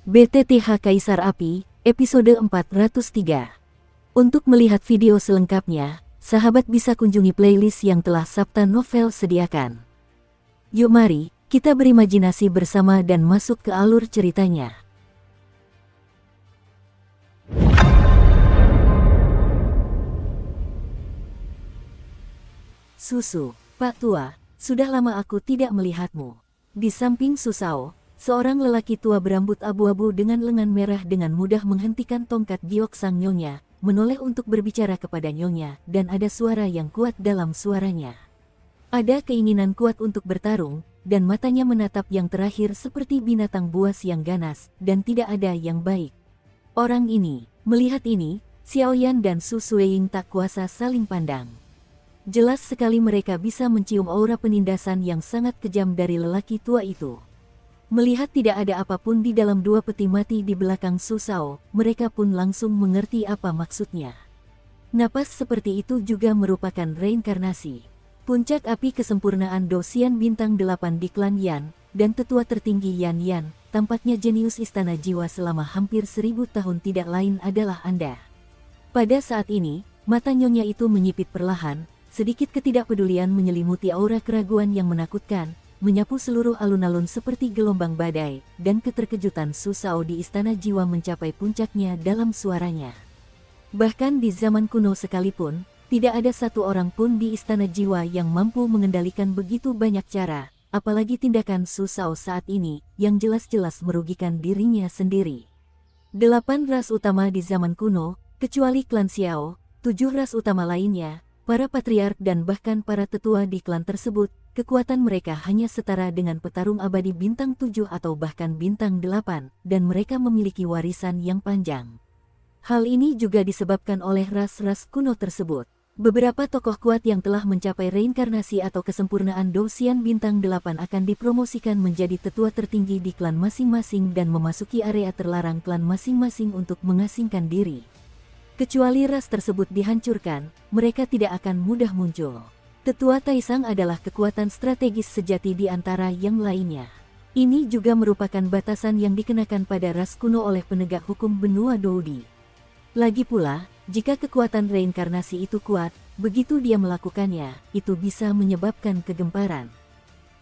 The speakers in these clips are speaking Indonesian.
BTTH Kaisar Api, episode 403. Untuk melihat video selengkapnya, sahabat bisa kunjungi playlist yang telah Sabta Novel sediakan. Yuk mari, kita berimajinasi bersama dan masuk ke alur ceritanya. Susu, Pak Tua, sudah lama aku tidak melihatmu. Di samping Susao, seorang lelaki tua berambut abu-abu dengan lengan merah dengan mudah menghentikan tongkat giok sang nyonya, menoleh untuk berbicara kepada nyonya, dan ada suara yang kuat dalam suaranya. Ada keinginan kuat untuk bertarung, dan matanya menatap yang terakhir seperti binatang buas yang ganas, dan tidak ada yang baik. Orang ini, melihat ini, Xiaoyan dan Su Suiying tak kuasa saling pandang. Jelas sekali mereka bisa mencium aura penindasan yang sangat kejam dari lelaki tua itu. Melihat tidak ada apapun di dalam dua peti mati di belakang Susao, mereka pun langsung mengerti apa maksudnya. Napas seperti itu juga merupakan reinkarnasi. Puncak api kesempurnaan Dosian Bintang 8 di klan Yan, dan tetua tertinggi Yan Yan, tampaknya jenius istana jiwa selama hampir 1000 tahun tidak lain adalah Anda. Pada saat ini, mata nyonya itu menyipit perlahan, sedikit ketidakpedulian menyelimuti aura keraguan yang menakutkan, menyapu seluruh alun-alun seperti gelombang badai, dan keterkejutan Susao di istana jiwa mencapai puncaknya dalam suaranya. Bahkan di zaman kuno sekalipun, tidak ada satu orang pun di istana jiwa yang mampu mengendalikan begitu banyak cara, apalagi tindakan Susao saat ini, yang jelas-jelas merugikan dirinya sendiri. 8 ras utama di zaman kuno, kecuali klan Xiao, 7 ras utama lainnya, para patriark dan bahkan para tetua di klan tersebut, kekuatan mereka hanya setara dengan petarung abadi bintang 7 atau bahkan bintang 8, dan mereka memiliki warisan yang panjang. Hal ini juga disebabkan oleh ras-ras kuno tersebut. Beberapa tokoh kuat yang telah mencapai reinkarnasi atau kesempurnaan Dosian Bintang 8 akan dipromosikan menjadi tetua tertinggi di klan masing-masing dan memasuki area terlarang klan masing-masing untuk mengasingkan diri. Kecuali ras tersebut dihancurkan, mereka tidak akan mudah muncul. Tetua Taisang adalah kekuatan strategis sejati di antara yang lainnya. Ini juga merupakan batasan yang dikenakan pada ras kuno oleh penegak hukum benua Doudi. Lagi pula, jika kekuatan reinkarnasi itu kuat, begitu dia melakukannya, itu bisa menyebabkan kegemparan.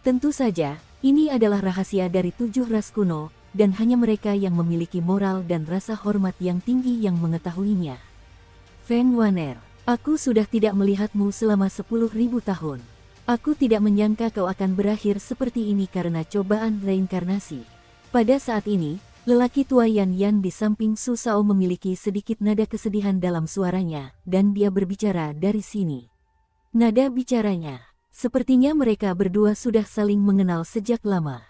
Tentu saja, ini adalah rahasia dari 7 ras kuno, dan hanya mereka yang memiliki moral dan rasa hormat yang tinggi yang mengetahuinya. Feng Waner, aku sudah tidak melihatmu selama 10.000 tahun. Aku tidak menyangka kau akan berakhir seperti ini karena cobaan reinkarnasi. Pada saat ini, lelaki tua Yan Yan di samping Susao memiliki sedikit nada kesedihan dalam suaranya, dan dia berbicara dari sini. Nada bicaranya, sepertinya mereka berdua sudah saling mengenal sejak lama.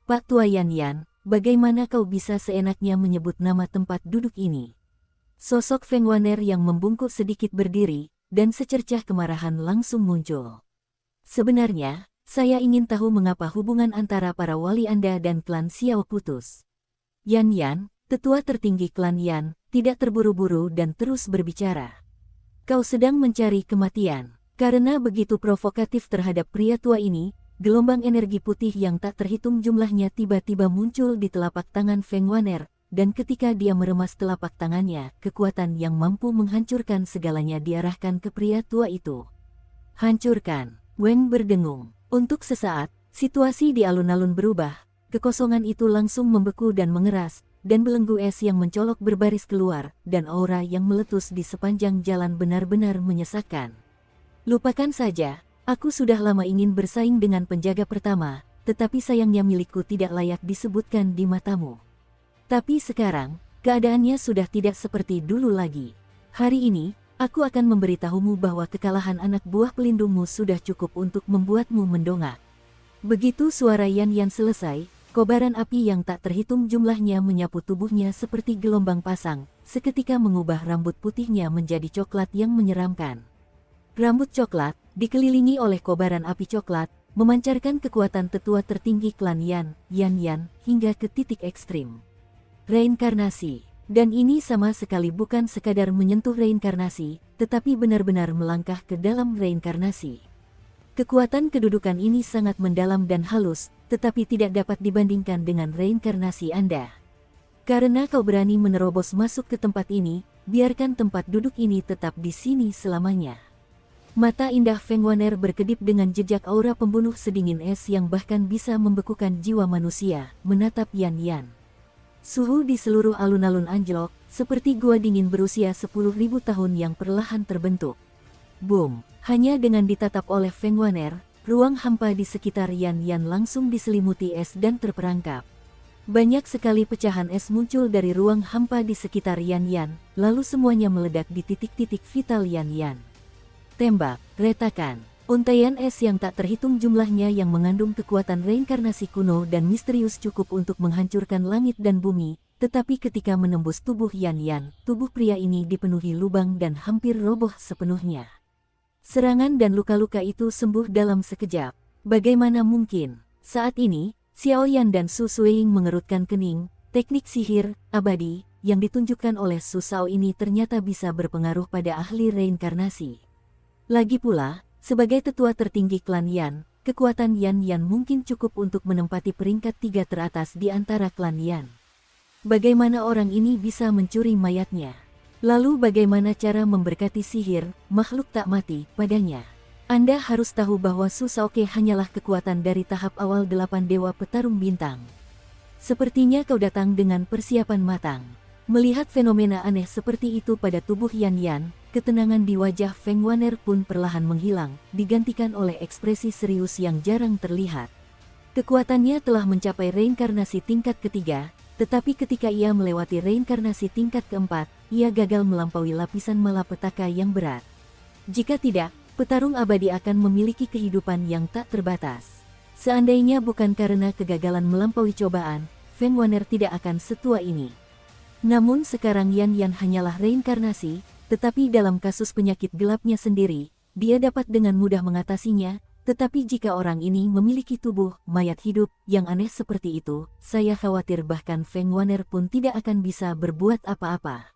Pak Tua Yan Yan, bagaimana kau bisa seenaknya menyebut nama tempat duduk ini? Sosok Feng Waner yang membungkuk sedikit berdiri, dan secercah kemarahan langsung muncul. Sebenarnya, saya ingin tahu mengapa hubungan antara para wali Anda dan klan Xiao putus. Yan Yan, tetua tertinggi klan Yan, tidak terburu-buru dan terus berbicara. Kau sedang mencari kematian. Karena begitu provokatif terhadap pria tua ini, gelombang energi putih yang tak terhitung jumlahnya tiba-tiba muncul di telapak tangan Feng Waner, dan ketika dia meremas telapak tangannya, kekuatan yang mampu menghancurkan segalanya diarahkan ke pria tua itu. Hancurkan, Weng berdengung. Untuk sesaat, situasi di alun-alun berubah, kekosongan itu langsung membeku dan mengeras, dan belenggu es yang mencolok berbaris keluar, dan aura yang meletus di sepanjang jalan benar-benar menyesakkan. Lupakan saja, aku sudah lama ingin bersaing dengan penjaga pertama, tetapi sayangnya milikku tidak layak disebutkan di matamu. Tapi sekarang, keadaannya sudah tidak seperti dulu lagi. Hari ini, aku akan memberitahumu bahwa kekalahan anak buah pelindungmu sudah cukup untuk membuatmu mendongak. Begitu suara Yan Yan selesai, kobaran api yang tak terhitung jumlahnya menyapu tubuhnya seperti gelombang pasang, seketika mengubah rambut putihnya menjadi coklat yang menyeramkan. Rambut coklat, dikelilingi oleh kobaran api coklat, memancarkan kekuatan tetua tertinggi klan Yan, Yan Yan, hingga ke titik ekstrim. Reinkarnasi, dan ini sama sekali bukan sekadar menyentuh reinkarnasi, tetapi benar-benar melangkah ke dalam reinkarnasi. Kekuatan kedudukan ini sangat mendalam dan halus, tetapi tidak dapat dibandingkan dengan reinkarnasi Anda. Karena kau berani menerobos masuk ke tempat ini, biarkan tempat duduk ini tetap di sini selamanya. Mata indah Feng Waner berkedip dengan jejak aura pembunuh sedingin es yang bahkan bisa membekukan jiwa manusia, menatap Yan Yan. Suhu di seluruh alun-alun anjlok, seperti gua dingin berusia 10.000 tahun yang perlahan terbentuk. Boom! Hanya dengan ditatap oleh Feng Waner, ruang hampa di sekitar Yan Yan langsung diselimuti es dan terperangkap. Banyak sekali pecahan es muncul dari ruang hampa di sekitar Yan Yan, lalu semuanya meledak di titik-titik vital Yan Yan. Tembak, retakan, untaian es yang tak terhitung jumlahnya yang mengandung kekuatan reinkarnasi kuno dan misterius cukup untuk menghancurkan langit dan bumi, tetapi ketika menembus tubuh Yan Yan, tubuh pria ini dipenuhi lubang dan hampir roboh sepenuhnya. Serangan dan luka-luka itu sembuh dalam sekejap. Bagaimana mungkin? Saat ini, Xiao Yan dan Su Suiying mengerutkan kening. Teknik sihir abadi yang ditunjukkan oleh Su Shao ini ternyata bisa berpengaruh pada ahli reinkarnasi. Lagi pula, sebagai tetua tertinggi klan Yan, kekuatan Yan Yan mungkin cukup untuk menempati peringkat 3 teratas di antara klan Yan. Bagaimana orang ini bisa mencuri mayatnya? Lalu bagaimana cara memberkati sihir, makhluk tak mati, padanya? Anda harus tahu bahwa Su Shaoke hanyalah kekuatan dari tahap awal 8 dewa petarung bintang. Sepertinya kau datang dengan persiapan matang. Melihat fenomena aneh seperti itu pada tubuh Yan Yan, ketenangan di wajah Feng Waner pun perlahan menghilang, digantikan oleh ekspresi serius yang jarang terlihat. Kekuatannya telah mencapai reinkarnasi tingkat ketiga, tetapi ketika ia melewati reinkarnasi tingkat keempat, ia gagal melampaui lapisan malapetaka yang berat. Jika tidak, petarung abadi akan memiliki kehidupan yang tak terbatas. Seandainya bukan karena kegagalan melampaui cobaan, Feng Waner tidak akan setua ini. Namun sekarang Yan Yan hanyalah reinkarnasi, tetapi dalam kasus penyakit gelapnya sendiri, dia dapat dengan mudah mengatasinya. Tetapi jika orang ini memiliki tubuh mayat hidup yang aneh seperti itu, saya khawatir bahkan Feng Waner pun tidak akan bisa berbuat apa-apa.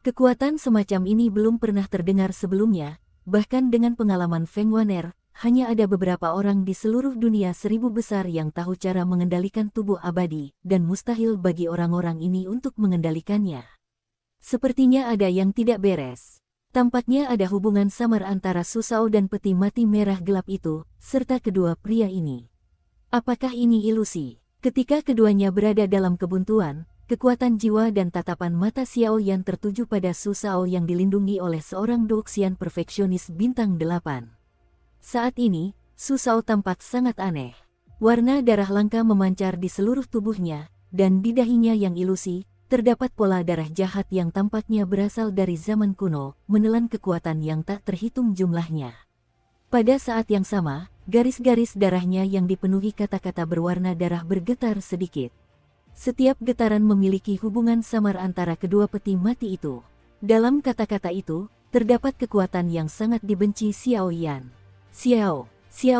Kekuatan semacam ini belum pernah terdengar sebelumnya, bahkan dengan pengalaman Feng Waner, hanya ada beberapa orang di seluruh dunia 1000 besar yang tahu cara mengendalikan tubuh abadi, dan mustahil bagi orang-orang ini untuk mengendalikannya. Sepertinya ada yang tidak beres. Tampaknya ada hubungan samar antara Su Shao dan peti mati merah gelap itu, serta kedua pria ini. Apakah ini ilusi? Ketika keduanya berada dalam kebuntuan, kekuatan jiwa dan tatapan mata Xiao Yan tertuju pada Su Shao yang dilindungi oleh seorang Douxian perfeksionis bintang 8. Saat ini, Su Shao tampak sangat aneh. Warna darah langka memancar di seluruh tubuhnya, dan di dahinya yang ilusi, terdapat pola darah jahat yang tampaknya berasal dari zaman kuno, menelan kekuatan yang tak terhitung jumlahnya. Pada saat yang sama, garis-garis darahnya yang dipenuhi kata-kata berwarna darah bergetar sedikit. Setiap getaran memiliki hubungan samar antara kedua peti mati itu. Dalam kata-kata itu, terdapat kekuatan yang sangat dibenci Xiao Yan. Xiao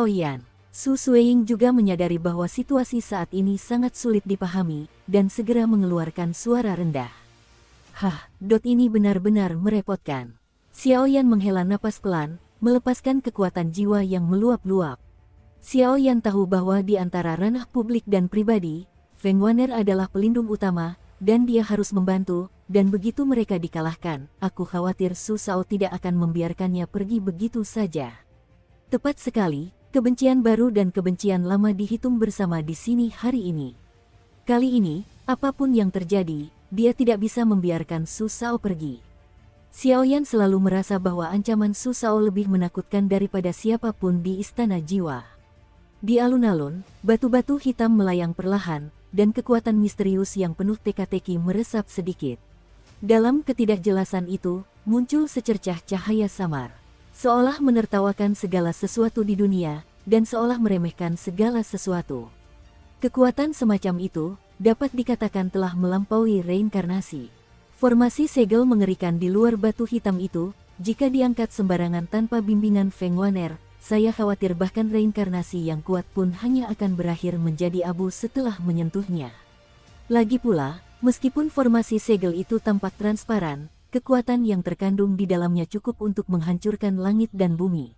Yan. Su Suiying juga menyadari bahwa situasi saat ini sangat sulit dipahami, dan segera mengeluarkan suara rendah. Ini benar-benar merepotkan. Xiao Yan menghela napas pelan, melepaskan kekuatan jiwa yang meluap-luap. Xiao Yan tahu bahwa di antara ranah publik dan pribadi, Feng Waner adalah pelindung utama, dan dia harus membantu, dan begitu mereka dikalahkan, aku khawatir Su Shao tidak akan membiarkannya pergi begitu saja. Tepat sekali. Kebencian baru dan kebencian lama dihitung bersama di sini hari ini. Kali ini, apapun yang terjadi, dia tidak bisa membiarkan Su Shao pergi. Xiao Yan selalu merasa bahwa ancaman Su Shao lebih menakutkan daripada siapapun di istana jiwa. Di alun-alun, batu-batu hitam melayang perlahan, dan kekuatan misterius yang penuh teka-teki meresap sedikit. Dalam ketidakjelasan itu, muncul secercah cahaya samar. Seolah menertawakan segala sesuatu di dunia, dan seolah meremehkan segala sesuatu. Kekuatan semacam itu, dapat dikatakan telah melampaui reinkarnasi. Formasi segel mengerikan di luar batu hitam itu, jika diangkat sembarangan tanpa bimbingan Feng Waner, saya khawatir bahkan reinkarnasi yang kuat pun hanya akan berakhir menjadi abu setelah menyentuhnya. Lagi pula, meskipun formasi segel itu tampak transparan, kekuatan yang terkandung di dalamnya cukup untuk menghancurkan langit dan bumi.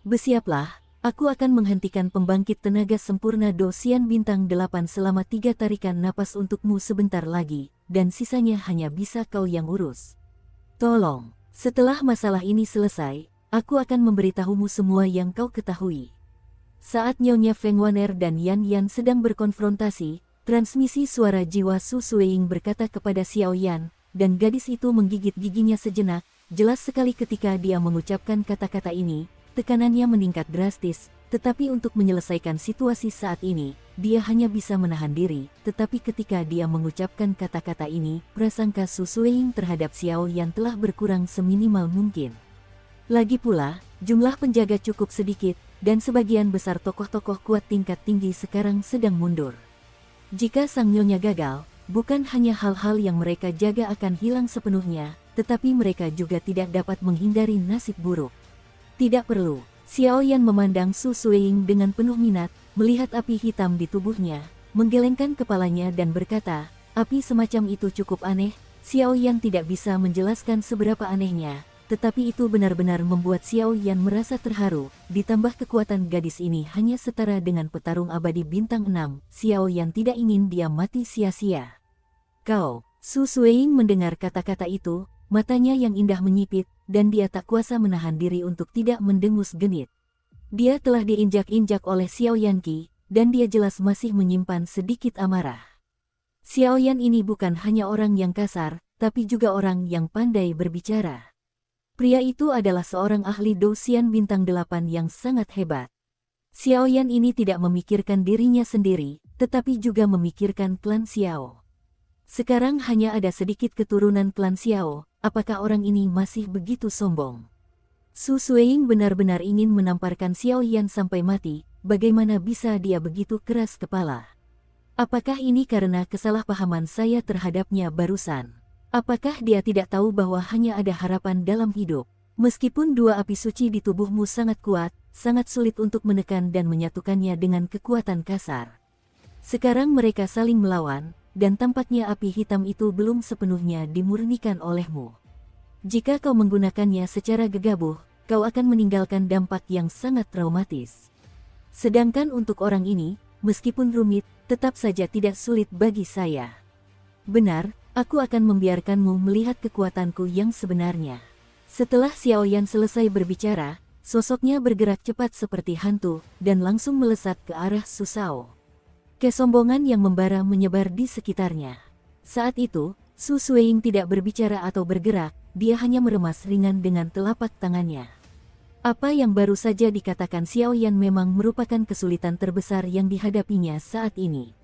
Bersiaplah, Aku akan menghentikan pembangkit tenaga sempurna Dosian Bintang 8 selama 3 tarikan napas untukmu sebentar lagi, dan sisanya hanya bisa kau yang urus. Tolong, setelah masalah ini selesai, aku akan memberitahumu semua yang kau ketahui. Saat Nyonya Feng Wan'er dan Yan Yan sedang berkonfrontasi, transmisi suara jiwa Su Suiying berkata kepada Xiao Yan, dan gadis itu menggigit giginya sejenak. Jelas sekali ketika dia mengucapkan kata-kata ini, tekanannya meningkat drastis, tetapi untuk menyelesaikan situasi saat ini, dia hanya bisa menahan diri. Tetapi ketika dia mengucapkan kata-kata ini, prasangka Su Suiying terhadap Xiao Yan telah berkurang seminimal mungkin. Lagi pula, jumlah penjaga cukup sedikit, dan sebagian besar tokoh-tokoh kuat tingkat tinggi sekarang sedang mundur. Jika sang nyonya gagal, bukan hanya hal-hal yang mereka jaga akan hilang sepenuhnya, tetapi mereka juga tidak dapat menghindari nasib buruk. Tidak perlu. Xiao Yan memandang Su Suiying dengan penuh minat, melihat api hitam di tubuhnya, menggelengkan kepalanya dan berkata, api semacam itu cukup aneh. Xiao Yan tidak bisa menjelaskan seberapa anehnya, tetapi itu benar-benar membuat Xiao Yan merasa terharu. Ditambah kekuatan gadis ini hanya setara dengan petarung abadi bintang 6, Xiao Yan tidak ingin dia mati sia-sia. Kau, Su Suiying mendengar kata-kata itu, matanya yang indah menyipit, dan dia tak kuasa menahan diri untuk tidak mendengus genit. Dia telah diinjak-injak oleh Xiao Yanqi, dan dia jelas masih menyimpan sedikit amarah. Xiao Yan ini bukan hanya orang yang kasar, tapi juga orang yang pandai berbicara. Pria itu adalah seorang ahli Dosian Bintang 8 yang sangat hebat. Xiao Yan ini tidak memikirkan dirinya sendiri, tetapi juga memikirkan klan Xiao. Sekarang hanya ada sedikit keturunan klan Xiao. Apakah orang ini masih begitu sombong? Su Suiying benar-benar ingin menamparkan Xiao Yan sampai mati. Bagaimana bisa dia begitu keras kepala? Apakah ini karena kesalahpahaman saya terhadapnya barusan? Apakah dia tidak tahu bahwa hanya ada harapan dalam hidup? Meskipun dua api suci di tubuhmu sangat kuat, sangat sulit untuk menekan dan menyatukannya dengan kekuatan kasar. Sekarang mereka saling melawan, dan tampaknya api hitam itu belum sepenuhnya dimurnikan olehmu. Jika kau menggunakannya secara gegabah, kau akan meninggalkan dampak yang sangat traumatis. Sedangkan untuk orang ini, meskipun rumit, tetap saja tidak sulit bagi saya. Benar, aku akan membiarkanmu melihat kekuatanku yang sebenarnya. Setelah Xiao Yan selesai berbicara, sosoknya bergerak cepat seperti hantu, dan langsung melesat ke arah Su Shao. Kesombongan yang membara menyebar di sekitarnya. Saat itu, Su Suiying tidak berbicara atau bergerak, dia hanya meremas ringan dengan telapak tangannya. Apa yang baru saja dikatakan Xiao Yan memang merupakan kesulitan terbesar yang dihadapinya saat ini.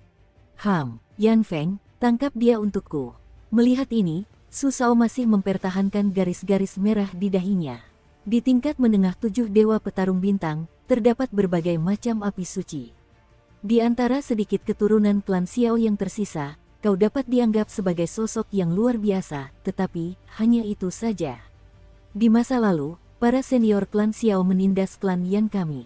Yan Feng, tangkap dia untukku. Melihat ini, Su Shao masih mempertahankan garis-garis merah di dahinya. Di tingkat menengah 7 dewa petarung bintang, terdapat berbagai macam api suci. Di antara sedikit keturunan klan Xiao yang tersisa, kau dapat dianggap sebagai sosok yang luar biasa, tetapi hanya itu saja. Di masa lalu, para senior klan Xiao menindas klan Yan kami.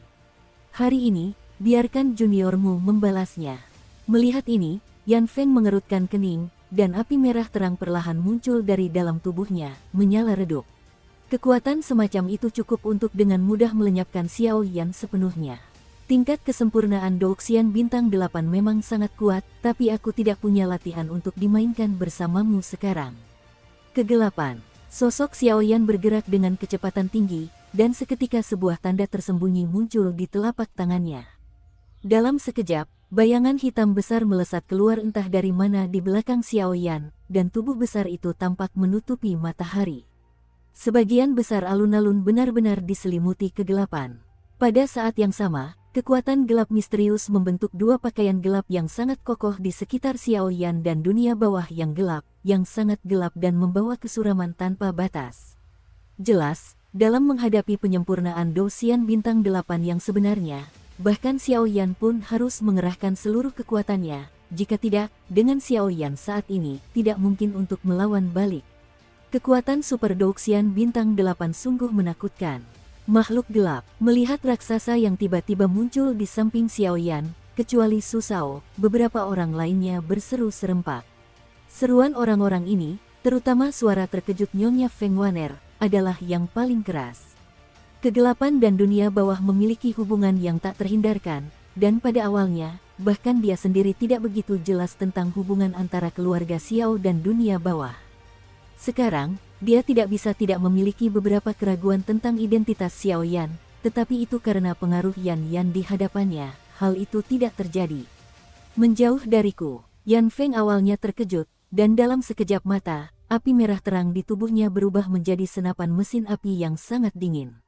Hari ini, biarkan juniormu membalasnya. Melihat ini, Yan Feng mengerutkan kening, dan api merah terang perlahan muncul dari dalam tubuhnya, menyala redup. Kekuatan semacam itu cukup untuk dengan mudah melenyapkan Xiao Yan sepenuhnya. Tingkat kesempurnaan Dosian Bintang 8 memang sangat kuat, tapi aku tidak punya latihan untuk dimainkan bersamamu sekarang. Kegelapan. Sosok Xiao Yan bergerak dengan kecepatan tinggi, dan seketika sebuah tanda tersembunyi muncul di telapak tangannya. Dalam sekejap, bayangan hitam besar melesat keluar entah dari mana di belakang Xiao Yan, dan tubuh besar itu tampak menutupi matahari. Sebagian besar alun-alun benar-benar diselimuti kegelapan. Pada saat yang sama, kekuatan gelap misterius membentuk dua pakaian gelap yang sangat kokoh di sekitar Xiao Yan dan dunia bawah yang sangat gelap dan membawa kesuraman tanpa batas. Jelas, dalam menghadapi penyempurnaan Dosian Bintang 8 yang sebenarnya, bahkan Xiao Yan pun harus mengerahkan seluruh kekuatannya, jika tidak, dengan Xiao Yan saat ini, tidak mungkin untuk melawan balik. Kekuatan Super Dosian Bintang 8 sungguh menakutkan. Makhluk gelap, melihat raksasa yang tiba-tiba muncul di samping Xiao Yan, kecuali Su Shao, beberapa orang lainnya berseru serempak. Seruan orang-orang ini, terutama suara terkejut Nyonya Feng Wan'er, adalah yang paling keras. Kegelapan dan dunia bawah memiliki hubungan yang tak terhindarkan, dan pada awalnya, bahkan dia sendiri tidak begitu jelas tentang hubungan antara keluarga Xiao dan dunia bawah. Sekarang, dia tidak bisa tidak memiliki beberapa keraguan tentang identitas Xiao Yan, tetapi itu karena pengaruh Yan Yan di hadapannya, hal itu tidak terjadi. Menjauh dariku, Yan Feng awalnya terkejut, dan dalam sekejap mata, api merah terang di tubuhnya berubah menjadi senapan mesin api yang sangat dingin.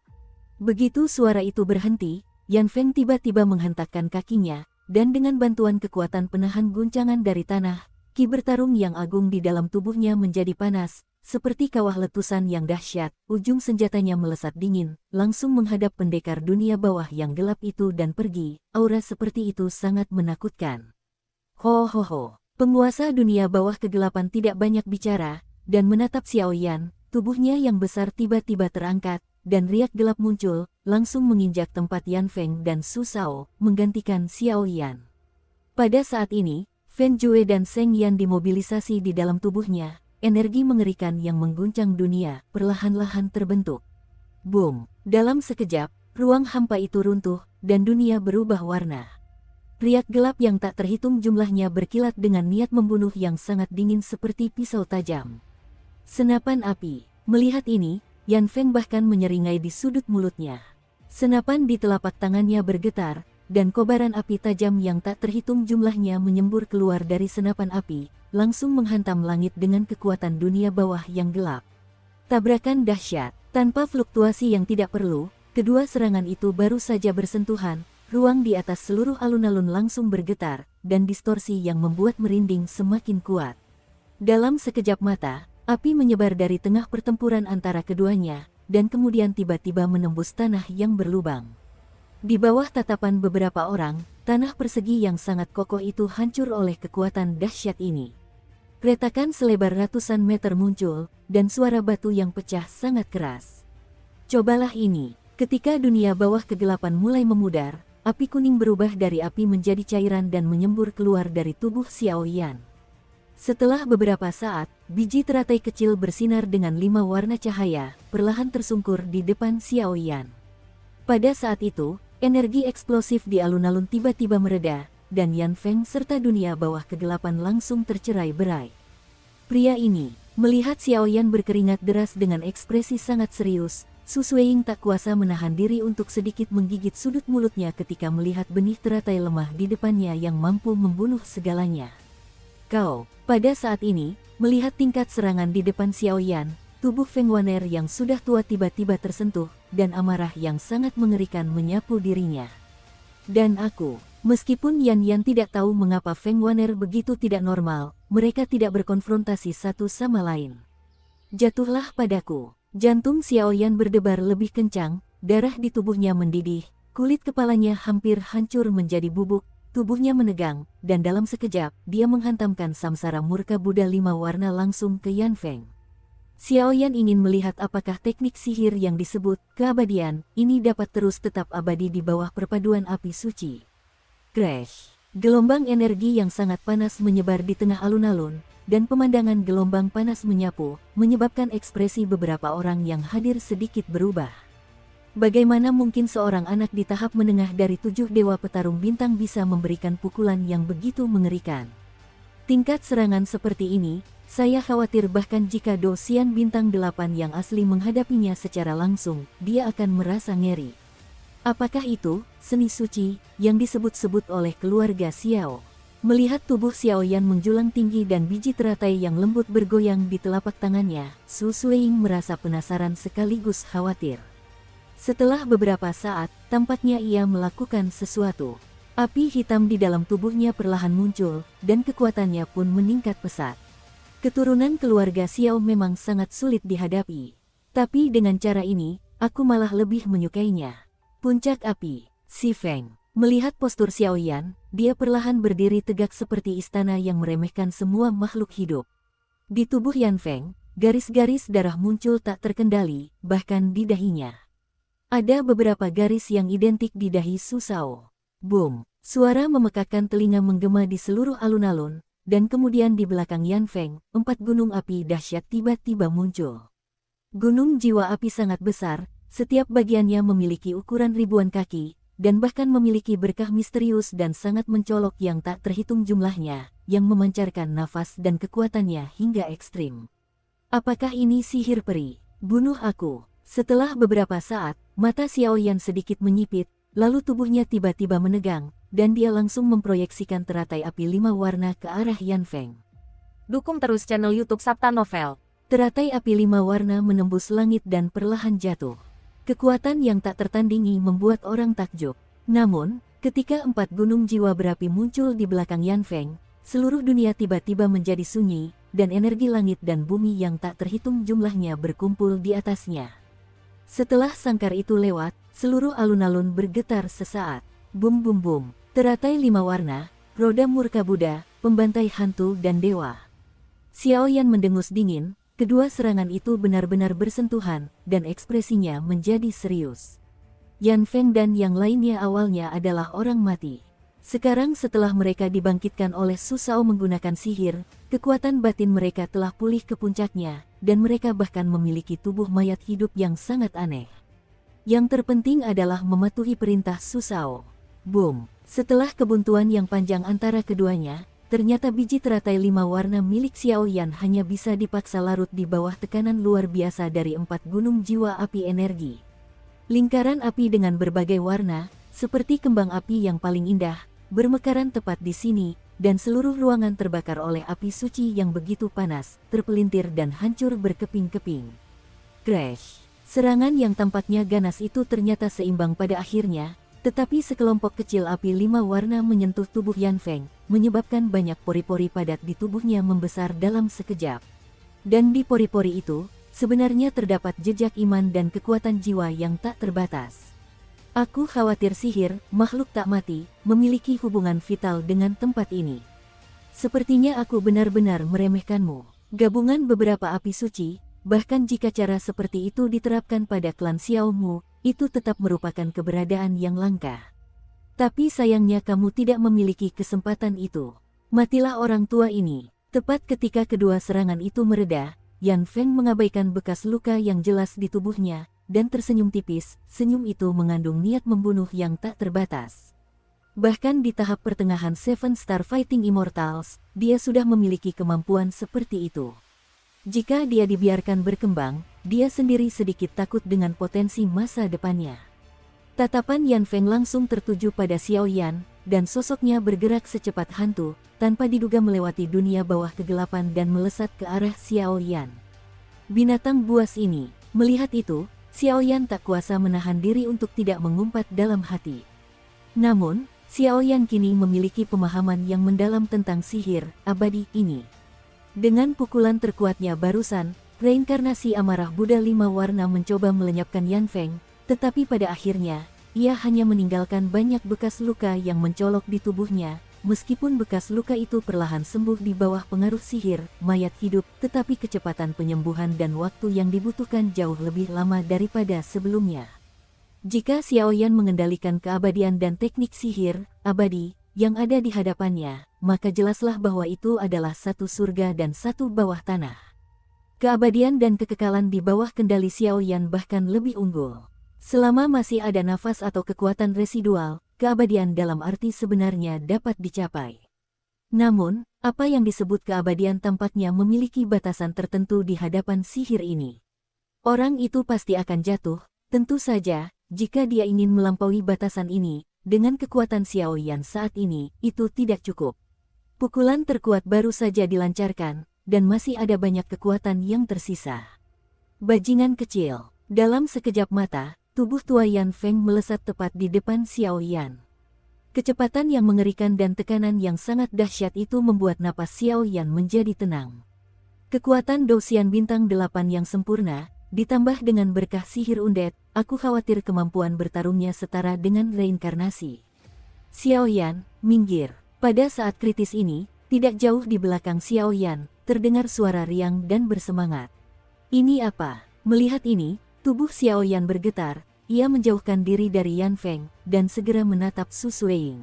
Begitu suara itu berhenti, Yan Feng tiba-tiba menghentakkan kakinya, dan dengan bantuan kekuatan penahan guncangan dari tanah, ki bertarung yang agung di dalam tubuhnya menjadi panas, seperti kawah letusan yang dahsyat. Ujung senjatanya melesat dingin, langsung menghadap pendekar dunia bawah yang gelap itu dan pergi. Aura seperti itu sangat menakutkan. Ho ho ho, penguasa dunia bawah kegelapan tidak banyak bicara, dan menatap Xiao Yan, tubuhnya yang besar tiba-tiba terangkat, dan riak gelap muncul, langsung menginjak tempat Yan Feng dan Su Shao, menggantikan Xiao Yan. Pada saat ini, Fen Jue dan Seng Yan dimobilisasi di dalam tubuhnya, energi mengerikan yang mengguncang dunia, perlahan-lahan terbentuk. Boom! Dalam sekejap, ruang hampa itu runtuh, dan dunia berubah warna. Riak gelap yang tak terhitung jumlahnya berkilat dengan niat membunuh yang sangat dingin seperti pisau tajam. Senapan api. Melihat ini, Yan Feng bahkan menyeringai di sudut mulutnya. Senapan di telapak tangannya bergetar, dan kobaran api tajam yang tak terhitung jumlahnya menyembur keluar dari senapan api, langsung menghantam langit dengan kekuatan dunia bawah yang gelap. Tabrakan dahsyat, tanpa fluktuasi yang tidak perlu, kedua serangan itu baru saja bersentuhan, ruang di atas seluruh alun-alun langsung bergetar, dan distorsi yang membuat merinding semakin kuat. Dalam sekejap mata, api menyebar dari tengah pertempuran antara keduanya, dan kemudian tiba-tiba menembus tanah yang berlubang. Di bawah tatapan beberapa orang, tanah persegi yang sangat kokoh itu hancur oleh kekuatan dahsyat ini. Retakan selebar ratusan meter muncul, dan suara batu yang pecah sangat keras. Cobalah ini, ketika dunia bawah kegelapan mulai memudar, api kuning berubah dari api menjadi cairan dan menyembur keluar dari tubuh Xiao Yan. Setelah beberapa saat, biji teratai kecil bersinar dengan 5 warna cahaya, perlahan tersungkur di depan Xiao Yan. Pada saat itu, energi eksplosif di alun-alun tiba-tiba mereda, dan Yan Feng serta dunia bawah kegelapan langsung tercerai-berai. Pria ini, melihat Xiao Yan berkeringat deras dengan ekspresi sangat serius, Su Suiying tak kuasa menahan diri untuk sedikit menggigit sudut mulutnya ketika melihat benih teratai lemah di depannya yang mampu membunuh segalanya. Kau, pada saat ini, melihat tingkat serangan di depan Xiao Yan, tubuh Feng Waner yang sudah tua tiba-tiba tersentuh, dan amarah yang sangat mengerikan menyapu dirinya. Dan aku, meskipun Yan Yan tidak tahu mengapa Feng Waner begitu tidak normal, mereka tidak berkonfrontasi satu sama lain. Jatuhlah padaku. Jantung Xiao Yan berdebar lebih kencang, darah di tubuhnya mendidih, kulit kepalanya hampir hancur menjadi bubuk, tubuhnya menegang, dan dalam sekejap, dia menghantamkan samsara murka Buddha 5 warna langsung ke Yan Feng. Xiao Yan ingin melihat apakah teknik sihir yang disebut keabadian ini dapat terus tetap abadi di bawah perpaduan api suci. Crash! Gelombang energi yang sangat panas menyebar di tengah alun-alun, dan pemandangan gelombang panas menyapu, menyebabkan ekspresi beberapa orang yang hadir sedikit berubah. Bagaimana mungkin seorang anak di tahap menengah dari 7 dewa petarung bintang bisa memberikan pukulan yang begitu mengerikan? Tingkat serangan seperti ini, saya khawatir bahkan jika Do Xian bintang 8 yang asli menghadapinya secara langsung, dia akan merasa ngeri. Apakah itu seni suci yang disebut-sebut oleh keluarga Xiao? Melihat tubuh Xiao Yan menjulang tinggi dan biji teratai yang lembut bergoyang di telapak tangannya, Su Suiying merasa penasaran sekaligus khawatir. Setelah beberapa saat, tampaknya ia melakukan sesuatu. Api hitam di dalam tubuhnya perlahan muncul, dan kekuatannya pun meningkat pesat. Keturunan keluarga Xiao memang sangat sulit dihadapi. Tapi dengan cara ini, aku malah lebih menyukainya. Puncak api, Si Feng. Melihat postur Xiao Yan, dia perlahan berdiri tegak seperti istana yang meremehkan semua makhluk hidup. Di tubuh Yan Feng, garis-garis darah muncul tak terkendali, bahkan di dahinya. Ada beberapa garis yang identik di dahi Su Shao. Boom! Suara memekakkan telinga menggema di seluruh alun-alun, dan kemudian di belakang Yan Feng, 4 gunung api dahsyat tiba-tiba muncul. Gunung jiwa api sangat besar, Setiap bagiannya memiliki ukuran ribuan kaki, dan bahkan memiliki berkah misterius dan sangat mencolok yang tak terhitung jumlahnya, yang memancarkan nafas dan kekuatannya hingga ekstrim. Apakah ini sihir peri? Bunuh aku. Setelah beberapa saat, mata Xiaoyan sedikit menyipit, lalu tubuhnya tiba-tiba menegang, dan dia langsung memproyeksikan teratai api 5 warna ke arah Yan Feng. Dukung terus channel YouTube Sabta Novel. Teratai api 5 warna menembus langit dan perlahan jatuh. Kekuatan yang tak tertandingi membuat orang takjub. Namun, ketika 4 gunung jiwa berapi muncul di belakang Yan Feng, seluruh dunia tiba-tiba menjadi sunyi, dan energi langit dan bumi yang tak terhitung jumlahnya berkumpul di atasnya. Setelah sangkar itu lewat, seluruh alun-alun bergetar sesaat. Bum bum bum, teratai 5 warna, roda murka Buddha, pembantai hantu dan dewa. Xiaoyan mendengus dingin, kedua serangan itu benar-benar bersentuhan, dan ekspresinya menjadi serius. Yan Feng dan yang lainnya awalnya adalah orang mati. Sekarang setelah mereka dibangkitkan oleh Su Shao menggunakan sihir, kekuatan batin mereka telah pulih ke puncaknya, dan mereka bahkan memiliki tubuh mayat hidup yang sangat aneh. Yang terpenting adalah mematuhi perintah Su Shao. Boom! Setelah kebuntuan yang panjang antara keduanya, ternyata biji teratai 5 warna milik Xiaoyan hanya bisa dipaksa larut di bawah tekanan luar biasa dari 4 gunung jiwa api energi. Lingkaran api dengan berbagai warna, seperti kembang api yang paling indah, bermekaran tepat di sini, dan seluruh ruangan terbakar oleh api suci yang begitu panas, terpelintir dan hancur berkeping-keping. Crash! Serangan yang tampaknya ganas itu ternyata seimbang pada akhirnya, tetapi sekelompok kecil api 5 warna menyentuh tubuh Yan Feng, menyebabkan banyak pori-pori padat di tubuhnya membesar dalam sekejap. Dan di pori-pori itu, sebenarnya terdapat jejak iman dan kekuatan jiwa yang tak terbatas. Aku khawatir sihir, makhluk tak mati, memiliki hubungan vital dengan tempat ini. Sepertinya aku benar-benar meremehkanmu. Gabungan beberapa api suci, bahkan jika cara seperti itu diterapkan pada klan Xiao Mu, itu tetap merupakan keberadaan yang langka. Tapi sayangnya kamu tidak memiliki kesempatan itu. Matilah orang tua ini. Tepat ketika kedua serangan itu mereda, Yan Feng mengabaikan bekas luka yang jelas di tubuhnya, dan tersenyum tipis. Senyum itu mengandung niat membunuh yang tak terbatas. Bahkan di tahap pertengahan Seven Star Fighting Immortals, dia sudah memiliki kemampuan seperti itu. Jika dia dibiarkan berkembang, dia sendiri sedikit takut dengan potensi masa depannya. Tatapan Yan Feng langsung tertuju pada Xiaoyan, dan sosoknya bergerak secepat hantu, tanpa diduga melewati dunia bawah kegelapan dan melesat ke arah Xiaoyan. Binatang buas ini, melihat itu, Xiaoyan tak kuasa menahan diri untuk tidak mengumpat dalam hati. Namun, Xiaoyan kini memiliki pemahaman yang mendalam tentang sihir abadi ini. Dengan pukulan terkuatnya barusan, reinkarnasi amarah Buddha 5 warna mencoba melenyapkan Yan Feng, tetapi pada akhirnya, ia hanya meninggalkan banyak bekas luka yang mencolok di tubuhnya. Meskipun bekas luka itu perlahan sembuh di bawah pengaruh sihir, mayat hidup, tetapi kecepatan penyembuhan dan waktu yang dibutuhkan jauh lebih lama daripada sebelumnya. Jika Xiaoyan mengendalikan keabadian dan teknik sihir abadi yang ada di hadapannya, maka jelaslah bahwa itu adalah satu surga dan satu bawah tanah. Keabadian dan kekekalan di bawah kendali Xiaoyan bahkan lebih unggul. Selama masih ada nafas atau kekuatan residual, keabadian dalam arti sebenarnya dapat dicapai. Namun, apa yang disebut keabadian tampaknya memiliki batasan tertentu di hadapan sihir ini. Orang itu pasti akan jatuh, tentu saja, jika dia ingin melampaui batasan ini, dengan kekuatan Xiaoyan saat ini, itu tidak cukup. Pukulan terkuat baru saja dilancarkan, dan masih ada banyak kekuatan yang tersisa. Bajingan kecil, dalam sekejap mata, tubuh tua Yan Feng melesat tepat di depan Xiaoyan. Kecepatan yang mengerikan dan tekanan yang sangat dahsyat itu membuat napas Xiaoyan menjadi tenang. Kekuatan Douxian bintang 8 yang sempurna, ditambah dengan berkah sihir undet, aku khawatir kemampuan bertarungnya setara dengan reinkarnasi. Xiaoyan, minggir. Pada saat kritis ini, tidak jauh di belakang Xiaoyan, terdengar suara riang dan bersemangat. Ini apa? Melihat ini, tubuh Xiaoyan bergetar, ia menjauhkan diri dari Yan Feng, dan segera menatap Su Suiying.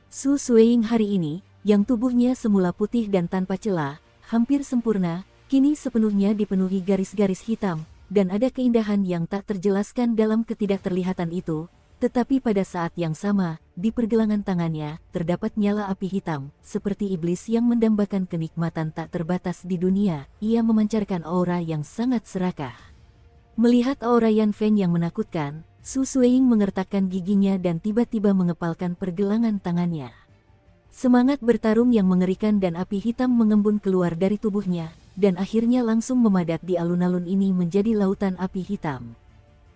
Su Suiying hari ini, yang tubuhnya semula putih dan tanpa celah, hampir sempurna, kini sepenuhnya dipenuhi garis-garis hitam, dan ada keindahan yang tak terjelaskan dalam ketidakterlihatan itu. Tetapi pada saat yang sama, di pergelangan tangannya, terdapat nyala api hitam, seperti iblis yang mendambakan kenikmatan tak terbatas di dunia. Ia memancarkan aura yang sangat serakah. Melihat aura Yan Feng yang menakutkan, Su Suiying mengertakkan giginya dan tiba-tiba mengepalkan pergelangan tangannya. Semangat bertarung yang mengerikan dan api hitam mengembun keluar dari tubuhnya, dan akhirnya langsung memadat di alun-alun ini menjadi lautan api hitam.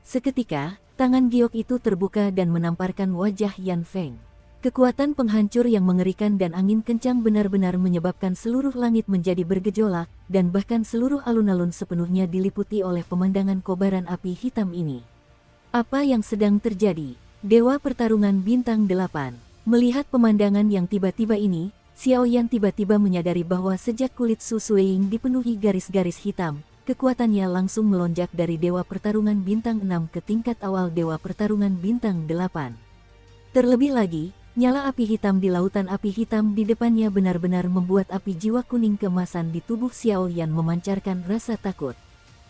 Seketika, tangan giok itu terbuka dan menamparkan wajah Yan Feng. Kekuatan penghancur yang mengerikan dan angin kencang benar-benar menyebabkan seluruh langit menjadi bergejolak, dan bahkan seluruh alun-alun sepenuhnya diliputi oleh pemandangan kobaran api hitam ini. Apa yang sedang terjadi? Dewa Pertarungan Bintang 8. Melihat pemandangan yang tiba-tiba ini, Xiao Yan tiba-tiba menyadari bahwa sejak kulit Su Suiying dipenuhi garis-garis hitam, kekuatannya langsung melonjak dari Dewa Pertarungan Bintang 6 ke tingkat awal Dewa Pertarungan Bintang 8. Terlebih lagi, nyala api hitam di lautan api hitam di depannya benar-benar membuat api jiwa kuning keemasan di tubuh Xiao Yan memancarkan rasa takut.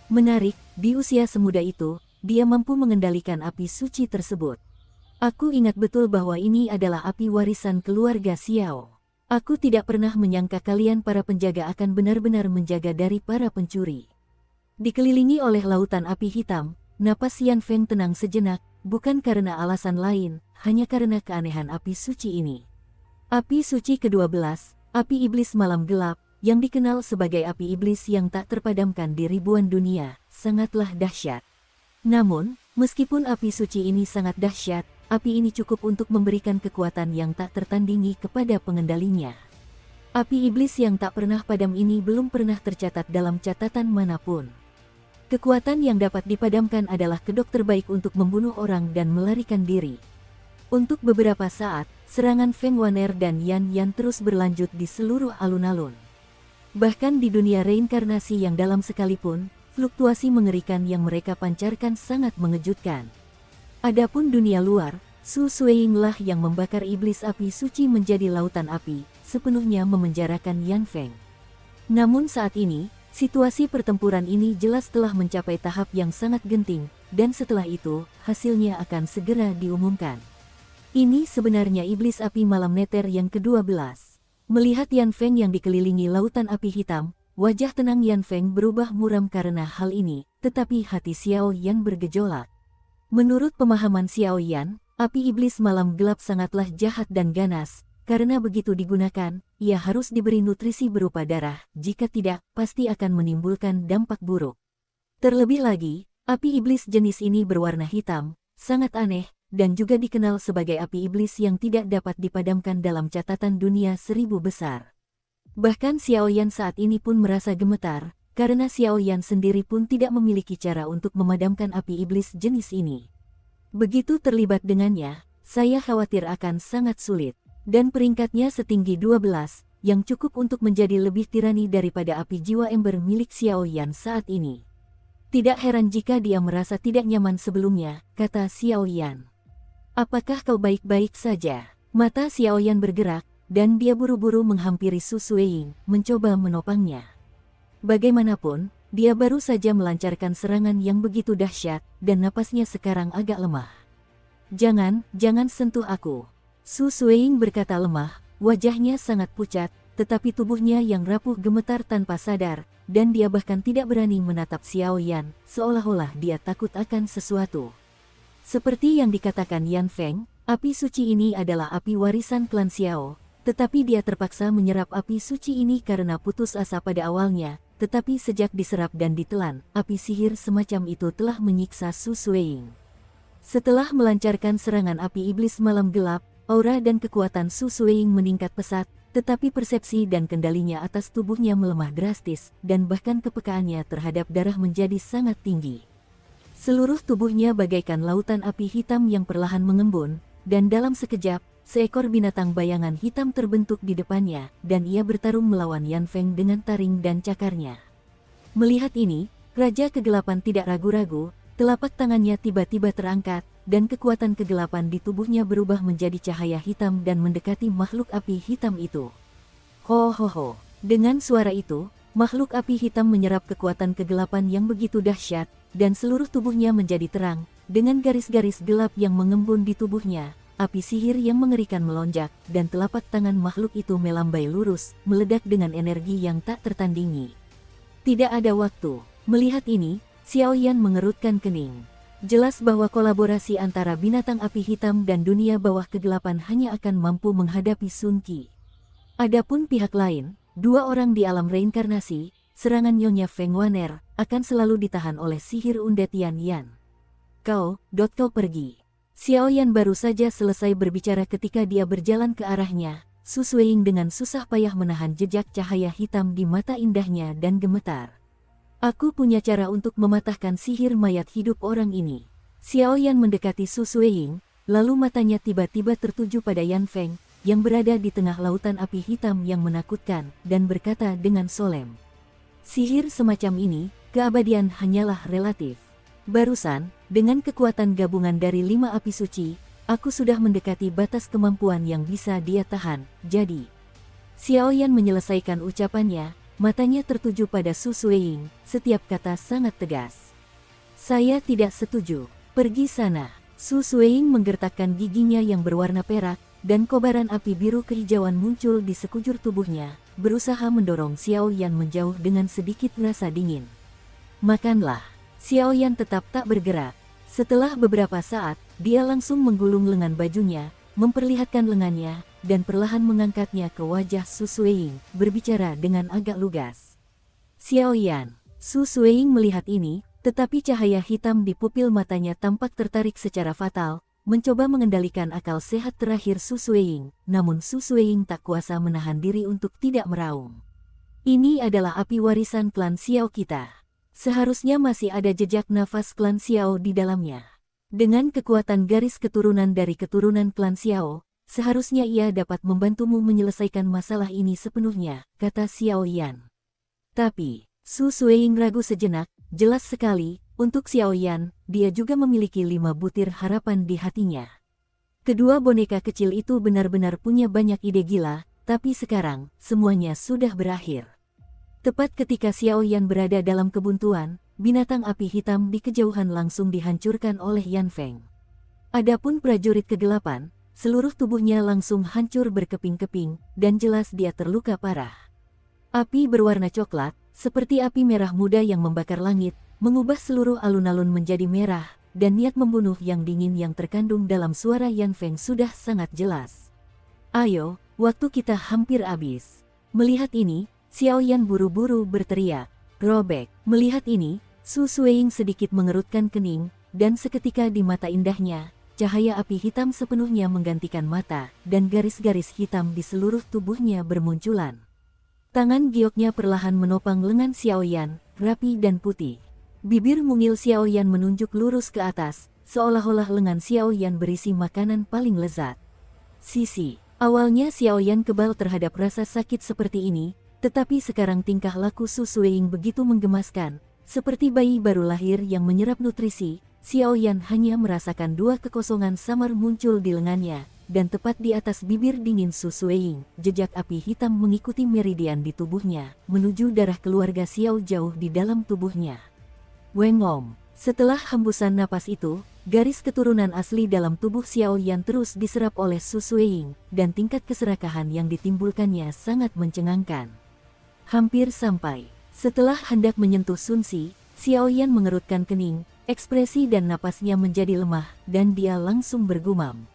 Menarik, di usia semuda itu, dia mampu mengendalikan api suci tersebut. Aku ingat betul bahwa ini adalah api warisan keluarga Xiao. Aku tidak pernah menyangka kalian para penjaga akan benar-benar menjaga dari para pencuri. Dikelilingi oleh lautan api hitam, napas Yan Feng tenang sejenak, bukan karena alasan lain, hanya karena keanehan api suci ini. Api suci ke-12, api iblis malam gelap, yang dikenal sebagai api iblis yang tak terpadamkan di ribuan dunia, sangatlah dahsyat. Namun, meskipun api suci ini sangat dahsyat, api ini cukup untuk memberikan kekuatan yang tak tertandingi kepada pengendalinya. Api iblis yang tak pernah padam ini belum pernah tercatat dalam catatan manapun. Kekuatan yang dapat dipadamkan adalah kedok terbaik untuk membunuh orang dan melarikan diri. Untuk beberapa saat, serangan Feng Waner dan Yan Yan terus berlanjut di seluruh alun-alun. Bahkan di dunia reinkarnasi yang dalam sekalipun, fluktuasi mengerikan yang mereka pancarkan sangat mengejutkan. Adapun dunia luar, Su Suiying lah yang membakar iblis api suci menjadi lautan api, sepenuhnya memenjarakan Yan Feng. Namun saat ini, situasi pertempuran ini jelas telah mencapai tahap yang sangat genting, dan setelah itu, hasilnya akan segera diumumkan. Ini sebenarnya iblis api malam neter yang ke-12. Melihat Yan Feng yang dikelilingi lautan api hitam, wajah tenang Yan Feng berubah muram karena hal ini, tetapi hati Xiao Yan bergejolak. Menurut pemahaman Xiao Yan, api iblis malam gelap sangatlah jahat dan ganas. Karena begitu digunakan, ia harus diberi nutrisi berupa darah, jika tidak, pasti akan menimbulkan dampak buruk. Terlebih lagi, api iblis jenis ini berwarna hitam, sangat aneh, dan juga dikenal sebagai api iblis yang tidak dapat dipadamkan dalam catatan dunia 1000 besar. Bahkan Xiao Yan saat ini pun merasa gemetar, karena Xiao Yan sendiri pun tidak memiliki cara untuk memadamkan api iblis jenis ini. Begitu terlibat dengannya, saya khawatir akan sangat sulit. Dan peringkatnya setinggi 12, yang cukup untuk menjadi lebih tirani daripada api jiwa ember milik Xiao Yan saat ini. Tidak heran jika dia merasa tidak nyaman sebelumnya, kata Xiao Yan. Apakah kau baik-baik saja? Mata Xiao Yan bergerak, dan dia buru-buru menghampiri Su Suiying, mencoba menopangnya. Bagaimanapun, dia baru saja melancarkan serangan yang begitu dahsyat, dan napasnya sekarang agak lemah. Jangan sentuh aku. Su Suiying berkata lemah, wajahnya sangat pucat, tetapi tubuhnya yang rapuh gemetar tanpa sadar, dan dia bahkan tidak berani menatap Xiao Yan, seolah-olah dia takut akan sesuatu. Seperti yang dikatakan Yan Feng, api suci ini adalah api warisan klan Xiao, tetapi dia terpaksa menyerap api suci ini karena putus asa pada awalnya, tetapi sejak diserap dan ditelan, api sihir semacam itu telah menyiksa Su Suiying. Setelah melancarkan serangan api iblis malam gelap, aura dan kekuatan Su Suiying meningkat pesat, tetapi persepsi dan kendalinya atas tubuhnya melemah drastis, dan bahkan kepekaannya terhadap darah menjadi sangat tinggi. Seluruh tubuhnya bagaikan lautan api hitam yang perlahan mengembun, dan dalam sekejap, seekor binatang bayangan hitam terbentuk di depannya, dan ia bertarung melawan Yan Feng dengan taring dan cakarnya. Melihat ini, Raja Kegelapan tidak ragu-ragu, telapak tangannya tiba-tiba terangkat, dan kekuatan kegelapan di tubuhnya berubah menjadi cahaya hitam dan mendekati makhluk api hitam itu. Ho ho ho. Dengan suara itu, makhluk api hitam menyerap kekuatan kegelapan yang begitu dahsyat, dan seluruh tubuhnya menjadi terang, dengan garis-garis gelap yang mengembun di tubuhnya. Api sihir yang mengerikan melonjak, dan telapak tangan makhluk itu melambai lurus, meledak dengan energi yang tak tertandingi. Tidak ada waktu. Melihat ini, Xiao Yan mengerutkan kening. Jelas bahwa kolaborasi antara binatang api hitam dan dunia bawah kegelapan hanya akan mampu menghadapi Sun Qi. Adapun pihak lain, dua orang di alam reinkarnasi, serangan Nyonya Feng Waner, akan selalu ditahan oleh sihir undead Yan Yan. Kau pergi. Xiao Yan baru saja selesai berbicara ketika dia berjalan ke arahnya. Su Suiying dengan susah payah menahan jejak cahaya hitam di mata indahnya dan gemetar. Aku punya cara untuk mematahkan sihir mayat hidup orang ini. Xiao Yan mendekati Su Suiying, lalu matanya tiba-tiba tertuju pada Yan Feng, yang berada di tengah lautan api hitam yang menakutkan, dan berkata dengan solemn. Sihir semacam ini, keabadian hanyalah relatif. Barusan, dengan kekuatan gabungan dari 5 api suci, aku sudah mendekati batas kemampuan yang bisa dia tahan, jadi. Xiao Yan menyelesaikan ucapannya. Matanya tertuju pada Su Suiying, setiap kata sangat tegas. Saya tidak setuju, pergi sana. Su Suiying menggertakkan giginya yang berwarna perak, dan kobaran api biru kehijauan muncul di sekujur tubuhnya, berusaha mendorong Xiao Yan menjauh dengan sedikit rasa dingin. Makanlah. Xiao Yan tetap tak bergerak. Setelah beberapa saat, dia langsung menggulung lengan bajunya, memperlihatkan lengannya, dan perlahan mengangkatnya ke wajah Su Suiying, berbicara dengan agak lugas. Xiao Yan. Su Suiying melihat ini, tetapi cahaya hitam di pupil matanya tampak tertarik secara fatal, mencoba mengendalikan akal sehat terakhir Su Suiying, namun Su Suiying tak kuasa menahan diri untuk tidak meraung. Ini adalah api warisan klan Xiao kita. Seharusnya masih ada jejak nafas klan Xiao di dalamnya. Dengan kekuatan garis keturunan dari keturunan klan Xiao, seharusnya ia dapat membantumu menyelesaikan masalah ini sepenuhnya, kata Xiao Yan. Tapi, Su Suiying ragu sejenak, jelas sekali, untuk Xiao Yan, dia juga memiliki 5 butir harapan di hatinya. Kedua boneka kecil itu benar-benar punya banyak ide gila, tapi sekarang, semuanya sudah berakhir. Tepat ketika Xiao Yan berada dalam kebuntuan, binatang api hitam di kejauhan langsung dihancurkan oleh Yan Feng. Adapun prajurit kegelapan, seluruh tubuhnya langsung hancur berkeping-keping, dan jelas dia terluka parah. Api berwarna coklat, seperti api merah muda yang membakar langit, mengubah seluruh alun-alun menjadi merah, dan niat membunuh yang dingin yang terkandung dalam suara Yan Feng sudah sangat jelas. Ayo, waktu kita hampir habis. Melihat ini, Xiao Yan buru-buru berteriak, robek. Melihat ini, Su Suiying sedikit mengerutkan kening, dan seketika di mata indahnya, cahaya api hitam sepenuhnya menggantikan mata, dan garis-garis hitam di seluruh tubuhnya bermunculan. Tangan gioknya perlahan menopang lengan Xiao Yan, rapi dan putih. Bibir mungil Xiao Yan menunjuk lurus ke atas, seolah-olah lengan Xiao Yan berisi makanan paling lezat. Sisi, awalnya Xiao Yan kebal terhadap rasa sakit seperti ini, tetapi sekarang tingkah laku Su Suiying begitu menggemaskan, seperti bayi baru lahir yang menyerap nutrisi. Xiao Yan hanya merasakan 2 kekosongan samar muncul di lengannya, dan tepat di atas bibir dingin Su Suiying, jejak api hitam mengikuti meridian di tubuhnya, menuju darah keluarga Xiao jauh di dalam tubuhnya. Wengom. Setelah hembusan napas itu, garis keturunan asli dalam tubuh Xiao Yan terus diserap oleh Su Suiying, dan tingkat keserakahan yang ditimbulkannya sangat mencengangkan. Hampir sampai. Setelah hendak menyentuh Sun Qi, Xiao Yan mengerutkan kening, ekspresi dan napasnya menjadi lemah, dan dia langsung bergumam.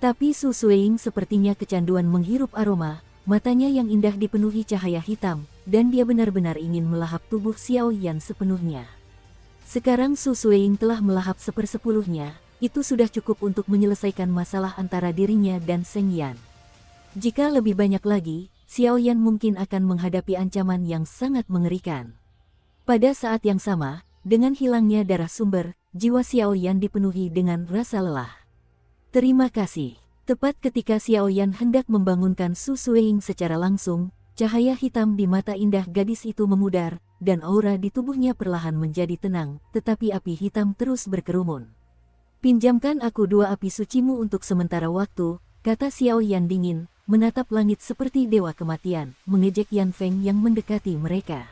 Tapi Su Suiying sepertinya kecanduan menghirup aroma, matanya yang indah dipenuhi cahaya hitam, dan dia benar-benar ingin melahap tubuh Xiao Yan sepenuhnya. Sekarang Su Suiying telah melahap 1/10-nya, itu sudah cukup untuk menyelesaikan masalah antara dirinya dan Seng Yan. Jika lebih banyak lagi, Xiao Yan mungkin akan menghadapi ancaman yang sangat mengerikan. Pada saat yang sama, dengan hilangnya darah sumber, jiwa Xiao Yan dipenuhi dengan rasa lelah. Terima kasih. Tepat ketika Xiao Yan hendak membangunkan Su Suiying secara langsung, cahaya hitam di mata indah gadis itu memudar, dan aura di tubuhnya perlahan menjadi tenang, tetapi api hitam terus berkerumun. Pinjamkan aku 2 api sucimu untuk sementara waktu, kata Xiao Yan dingin, menatap langit seperti dewa kematian, mengejek Yan Feng yang mendekati mereka.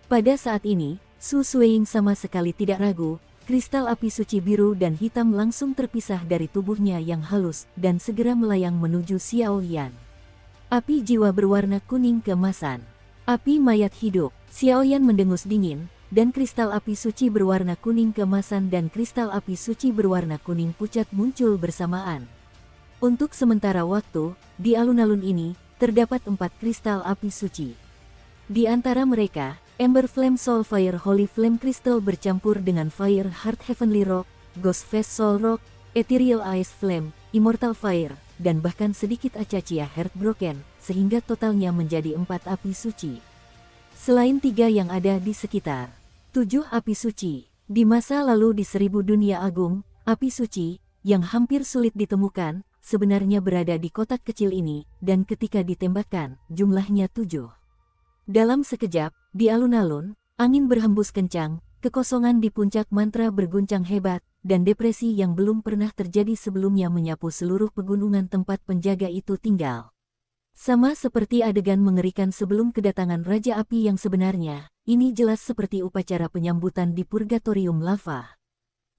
Pada saat ini, Su Suiying sama sekali tidak ragu, kristal api suci biru dan hitam langsung terpisah dari tubuhnya yang halus dan segera melayang menuju Xiao Yan. Api jiwa berwarna kuning keemasan. Api mayat hidup. Xiao Yan mendengus dingin, dan kristal api suci berwarna kuning keemasan dan kristal api suci berwarna kuning pucat muncul bersamaan. Untuk sementara waktu, di alun-alun ini, terdapat 4 kristal api suci. Di antara mereka, Ember Flame Soul Fire Holy Flame Crystal bercampur dengan Fire Heart Heavenly Rock, Ghost Face Soul Rock, Ethereal Ice Flame, Immortal Fire, dan bahkan sedikit Acacia Heartbroken, sehingga totalnya menjadi 4 api suci. Selain 3 yang ada di sekitar. 7 api suci. Di masa lalu di 1000 dunia agung, api suci, yang hampir sulit ditemukan, sebenarnya berada di kotak kecil ini, dan ketika ditembakkan, jumlahnya 7. Dalam sekejap, di alun-alun, angin berhembus kencang, kekosongan di puncak mantra berguncang hebat, dan depresi yang belum pernah terjadi sebelumnya menyapu seluruh pegunungan tempat penjaga itu tinggal. Sama seperti adegan mengerikan sebelum kedatangan Raja Api yang sebenarnya, ini jelas seperti upacara penyambutan di Purgatorium Lava.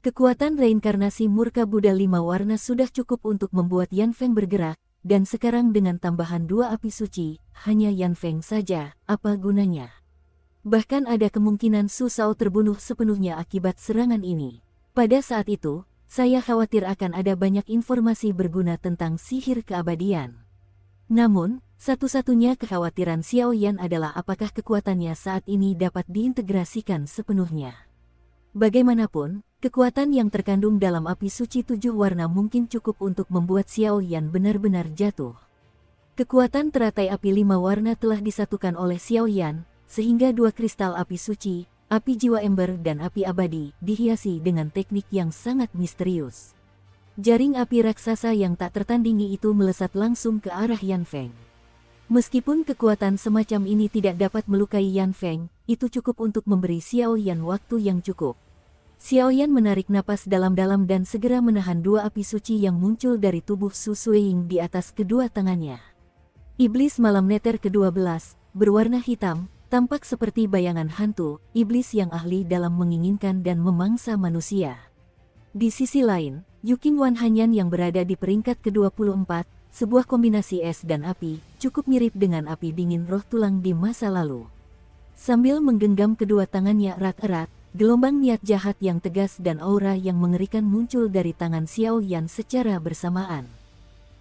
Kekuatan reinkarnasi murka Buddha 5 warna sudah cukup untuk membuat Yan Feng bergerak, dan sekarang dengan tambahan 2 api suci, hanya Yan Feng saja, apa gunanya? Bahkan ada kemungkinan Su Shao terbunuh sepenuhnya akibat serangan ini. Pada saat itu, saya khawatir akan ada banyak informasi berguna tentang sihir keabadian. Namun, satu-satunya kekhawatiran Xiao Yan adalah apakah kekuatannya saat ini dapat diintegrasikan sepenuhnya. Bagaimanapun, kekuatan yang terkandung dalam api suci 7 warna mungkin cukup untuk membuat Xiao Yan benar-benar jatuh. Kekuatan teratai api 5 warna telah disatukan oleh Xiao Yan, sehingga 2 kristal api suci, api jiwa ember dan api abadi, dihiasi dengan teknik yang sangat misterius. Jaring api raksasa yang tak tertandingi itu melesat langsung ke arah Yan Feng. Meskipun kekuatan semacam ini tidak dapat melukai Yan Feng, itu cukup untuk memberi Xiao Yan waktu yang cukup. Xiao Yan menarik napas dalam-dalam dan segera menahan 2 api suci yang muncul dari tubuh Su Suiying di atas kedua tangannya. Iblis malam neter ke-12, berwarna hitam, tampak seperti bayangan hantu, iblis yang ahli dalam menginginkan dan memangsa manusia. Di sisi lain, Yuking Wan Hanyan yang berada di peringkat ke-24, sebuah kombinasi es dan api, cukup mirip dengan api dingin roh tulang di masa lalu. Sambil menggenggam kedua tangannya erat-erat, gelombang niat jahat yang tegas dan aura yang mengerikan muncul dari tangan Xiao Yan secara bersamaan.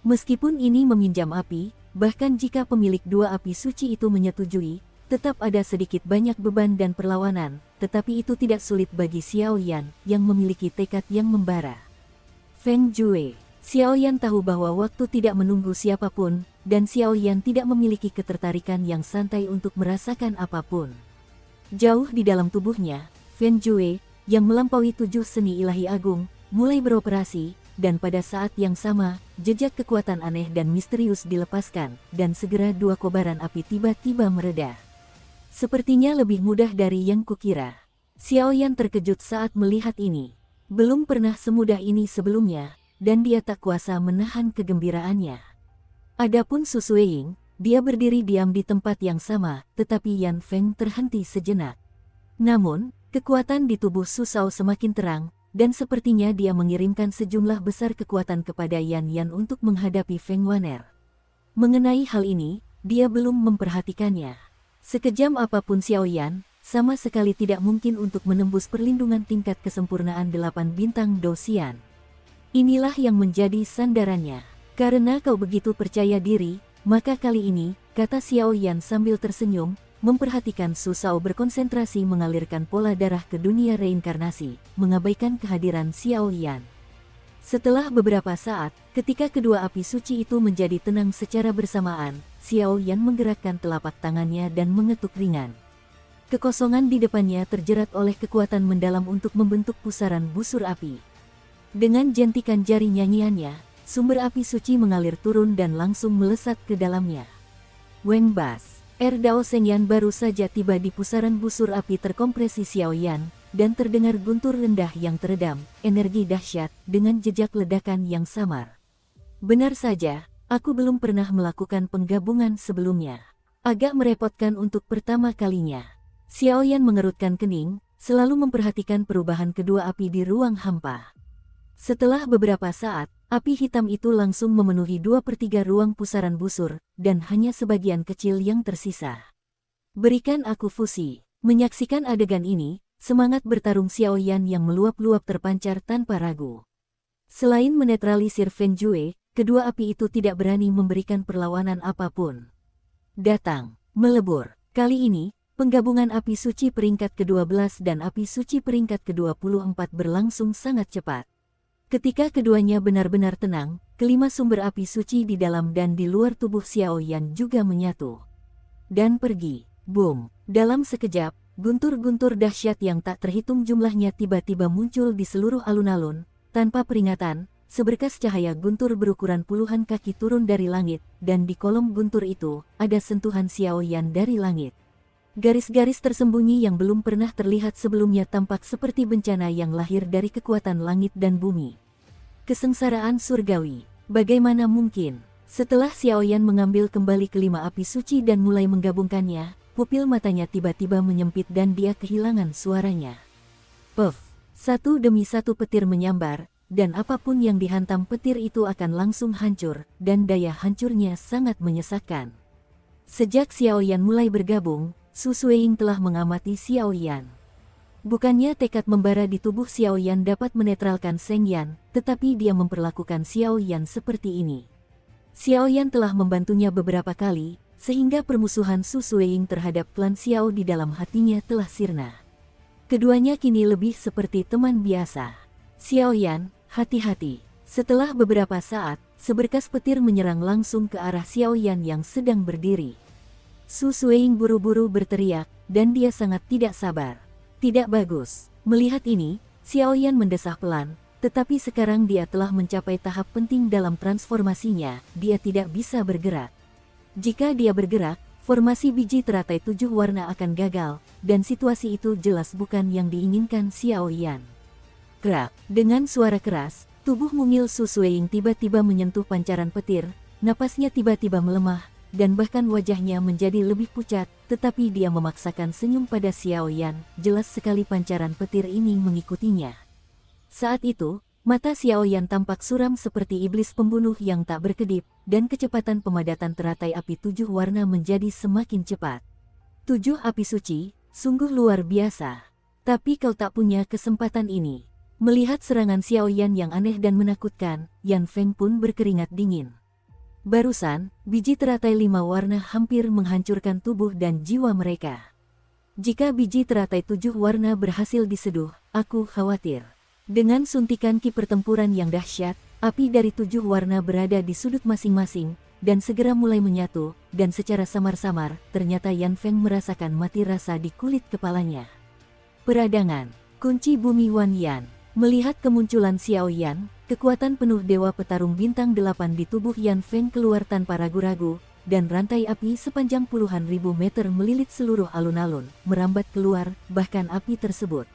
Meskipun ini meminjam api, bahkan jika pemilik 2 api suci itu menyetujui, tetap ada sedikit banyak beban dan perlawanan, tetapi itu tidak sulit bagi Xiao Yan yang memiliki tekad yang membara. Feng Jue. Xiao Yan tahu bahwa waktu tidak menunggu siapapun, dan Xiao Yan tidak memiliki ketertarikan yang santai untuk merasakan apapun. Jauh di dalam tubuhnya, Feng Jue, yang melampaui 7 seni ilahi agung, mulai beroperasi, dan pada saat yang sama, jejak kekuatan aneh dan misterius dilepaskan, dan segera 2 kobaran api tiba-tiba mereda. Sepertinya lebih mudah dari yang kukira. Xiao Yan terkejut saat melihat ini. Belum pernah semudah ini sebelumnya, dan dia tak kuasa menahan kegembiraannya. Adapun Su Suiying, dia berdiri diam di tempat yang sama, tetapi Yan Feng terhenti sejenak. Namun, kekuatan di tubuh Su Shao semakin terang, dan sepertinya dia mengirimkan sejumlah besar kekuatan kepada Yan Yan untuk menghadapi Feng Waner. Mengenai hal ini, dia belum memperhatikannya. Sekejam apapun Xiao Yan, sama sekali tidak mungkin untuk menembus perlindungan tingkat kesempurnaan 8 bintang Dosian. Inilah yang menjadi sandarannya. Karena kau begitu percaya diri, maka kali ini, kata Xiao Yan sambil tersenyum, memperhatikan Su Shao berkonsentrasi mengalirkan pola darah ke dunia reinkarnasi, mengabaikan kehadiran Xiao Yan. Setelah beberapa saat, ketika kedua api suci itu menjadi tenang secara bersamaan, Xiao Yan menggerakkan telapak tangannya dan mengetuk ringan. Kekosongan di depannya terjerat oleh kekuatan mendalam untuk membentuk pusaran busur api. Dengan jentikan jari nyanyiannya, sumber api suci mengalir turun dan langsung melesat ke dalamnya. Weng Bas, Dao Sengyan baru saja tiba di pusaran busur api terkompresi Xiao Yan, dan terdengar guntur rendah yang teredam, energi dahsyat, dengan jejak ledakan yang samar. Benar saja, aku belum pernah melakukan penggabungan sebelumnya. Agak merepotkan untuk pertama kalinya. Xiao Yan mengerutkan kening, selalu memperhatikan perubahan kedua api di ruang hampa. Setelah beberapa saat, api hitam itu langsung memenuhi 2/3 ruang pusaran busur, dan hanya sebagian kecil yang tersisa. Berikan aku fusi. Menyaksikan adegan ini, semangat bertarung Xiaoyan yang meluap-luap terpancar tanpa ragu. Selain menetralisir Feng Jue, kedua api itu tidak berani memberikan perlawanan apapun. Datang, melebur. Kali ini, penggabungan api suci peringkat ke-12 dan api suci peringkat ke-24 berlangsung sangat cepat. Ketika keduanya benar-benar tenang, kelima sumber api suci di dalam dan di luar tubuh Xiaoyan juga menyatu. Dan pergi. Boom! Dalam sekejap, guntur-guntur dahsyat yang tak terhitung jumlahnya tiba-tiba muncul di seluruh alun-alun. Tanpa peringatan, seberkas cahaya guntur berukuran puluhan kaki turun dari langit, dan di kolom guntur itu, ada sentuhan Xiaoyan dari langit. Garis-garis tersembunyi yang belum pernah terlihat sebelumnya tampak seperti bencana yang lahir dari kekuatan langit dan bumi. Kesengsaraan surgawi. Bagaimana mungkin? Setelah Xiaoyan mengambil kembali kelima api suci dan mulai menggabungkannya, pupil matanya tiba-tiba menyempit dan dia kehilangan suaranya. Puff! Satu demi satu petir menyambar, dan apapun yang dihantam petir itu akan langsung hancur, dan daya hancurnya sangat menyesakkan. Sejak Xiaoyan mulai bergabung, Su Suiying telah mengamati Xiaoyan. Bukannya tekad membara di tubuh Xiaoyan dapat menetralkan Seng Yan, tetapi dia memperlakukan Xiaoyan seperti ini. Xiaoyan telah membantunya beberapa kali, sehingga permusuhan Su Suiying terhadap klan Xiao di dalam hatinya telah sirna. Keduanya kini lebih seperti teman biasa. Xiaoyan, hati-hati. Setelah beberapa saat, seberkas petir menyerang langsung ke arah Xiaoyan yang sedang berdiri. Su Suiying buru-buru berteriak, dan dia sangat tidak sabar. Tidak bagus. Melihat ini, Xiaoyan mendesah pelan, tetapi sekarang dia telah mencapai tahap penting dalam transformasinya, dia tidak bisa bergerak. Jika dia bergerak, formasi biji teratai 7 warna akan gagal, dan situasi itu jelas bukan yang diinginkan Xiaoyan. Krak! Dengan suara keras, tubuh mungil Su Suiying tiba-tiba menyentuh pancaran petir, napasnya tiba-tiba melemah, dan bahkan wajahnya menjadi lebih pucat, tetapi dia memaksakan senyum pada Xiaoyan, jelas sekali pancaran petir ini mengikutinya. Saat itu, mata Xiaoyan tampak suram seperti iblis pembunuh yang tak berkedip, dan kecepatan pemadatan teratai api 7 warna menjadi semakin cepat. 7 api suci, sungguh luar biasa. Tapi kau tak punya kesempatan ini. Melihat serangan Xiaoyan yang aneh dan menakutkan, Yan Feng pun berkeringat dingin. Barusan, biji teratai 5 warna hampir menghancurkan tubuh dan jiwa mereka. Jika biji teratai 7 warna berhasil diseduh, aku khawatir. Dengan suntikan ki pertempuran yang dahsyat, api dari 7 warna berada di sudut masing-masing, dan segera mulai menyatu, dan secara samar-samar, ternyata Yan Feng merasakan mati rasa di kulit kepalanya. Peradangan, kunci bumi Wan Yan. Melihat kemunculan Xiaoyan, kekuatan penuh Dewa Petarung Bintang 8 di tubuh Yan Feng keluar tanpa ragu-ragu, dan rantai api sepanjang puluhan ribu meter melilit seluruh alun-alun, merambat keluar, bahkan api tersebut.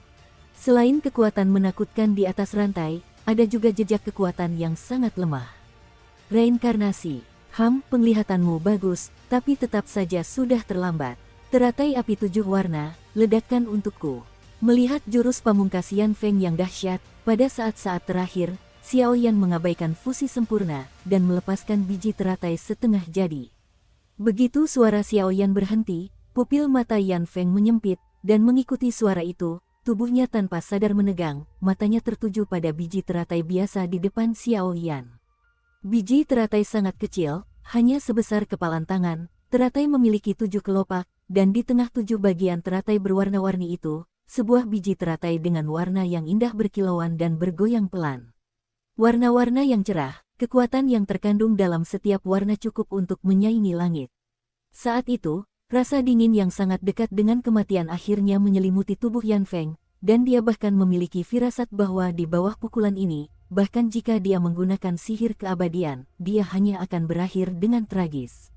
Selain kekuatan menakutkan di atas rantai, ada juga jejak kekuatan yang sangat lemah. Reinkarnasi. Penglihatanmu bagus, tapi tetap saja sudah terlambat. Teratai api 7 warna, ledakkan untukku. Melihat jurus pamungkas Yan Feng yang dahsyat, pada saat-saat terakhir, Xiaoyan mengabaikan fusi sempurna, dan melepaskan biji teratai setengah jadi. Begitu suara Xiaoyan berhenti, pupil mata Yan Feng menyempit, dan mengikuti suara itu, tubuhnya tanpa sadar menegang, matanya tertuju pada biji teratai biasa di depan Xiaoyan. Biji teratai sangat kecil, hanya sebesar kepalan tangan, teratai memiliki 7 kelopak, dan di tengah 7 bagian teratai berwarna-warni itu, sebuah biji teratai dengan warna yang indah berkilauan dan bergoyang pelan. Warna-warna yang cerah, kekuatan yang terkandung dalam setiap warna cukup untuk menyaingi langit. Saat itu, rasa dingin yang sangat dekat dengan kematian akhirnya menyelimuti tubuh Yan Feng, dan dia bahkan memiliki firasat bahwa di bawah pukulan ini, bahkan jika dia menggunakan sihir keabadian, dia hanya akan berakhir dengan tragis.